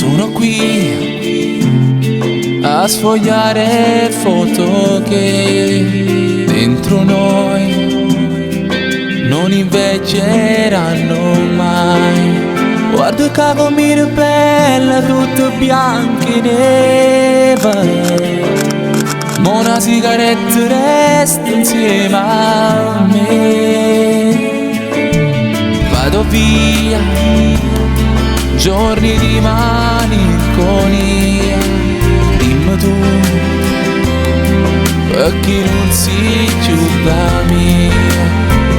Sono qui a sfogliare foto che dentro noi non invecchieranno mai. Guarda che come bella, tutta bianca e neve, ma una sigaretta resta insieme a me. Vado via, giorni di malinconia, dimmi tu, perché non si più da mia.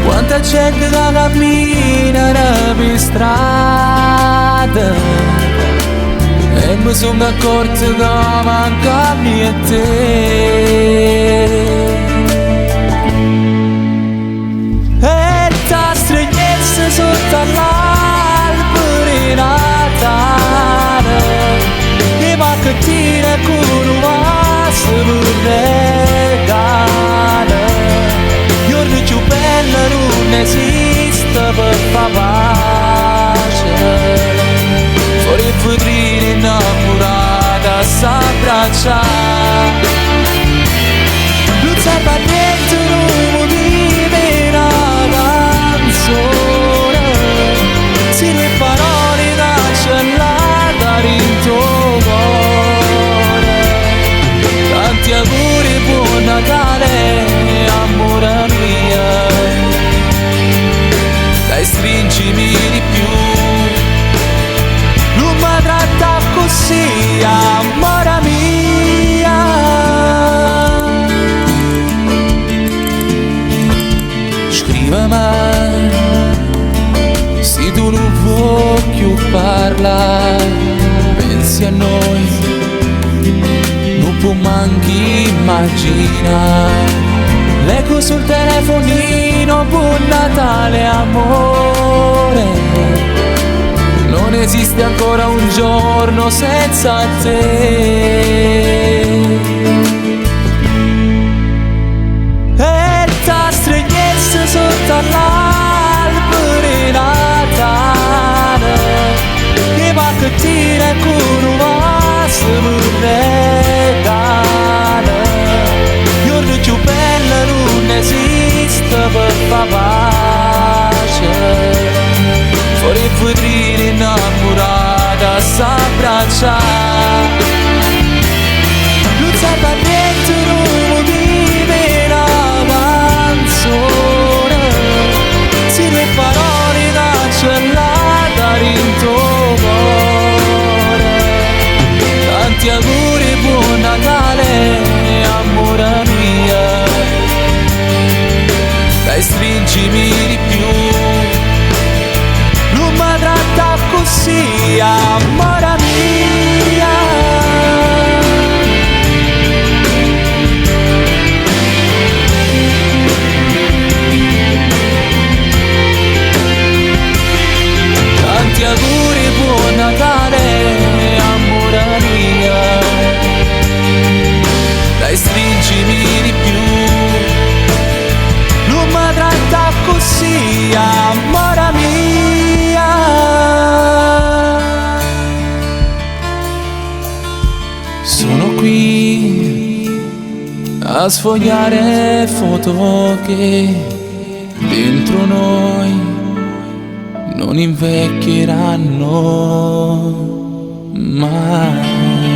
Quanta gente che cammina per strada e mi sono accorto che manca a me e te. E ta stregnezza sotto all'albero Natale e maccattina con un vaso per regalo. Giorno più bello non esiste per far pace, fuori vedrine innamorata s'abbracciare. Non sai per niente, non vive una canzone, se le parole cancellate in tuo cuore. Tanti auguri, buon Natale, amore mio, dai stringimi di più, non mi tratta così, amore mia. Scrivimi se tu non vuoi più parlare, pensi a noi, non può manco immaginare. Leggo sul telefonino, buon Natale amore, non esiste ancora un giorno senza te. E ta stregnezza sotto all'albero Natale e maccattina con un vaso per regalo. Giorno più bello non esiste per far pace, fuori vedrine innamorata s'abbracciare. Non sai per niente, non vive una canzone, se le parole cancellate in tuo cuore. Tanti auguri, buon Natale, amore mio, dai stringimi di più, non mi tratta così, amore mia. Tanti auguri, buon Natale, amore mia, dai stringimi di più, non mi tratta così, amore mia. Sono qui a sfogliare foto che dentro noi non invecchieranno mai.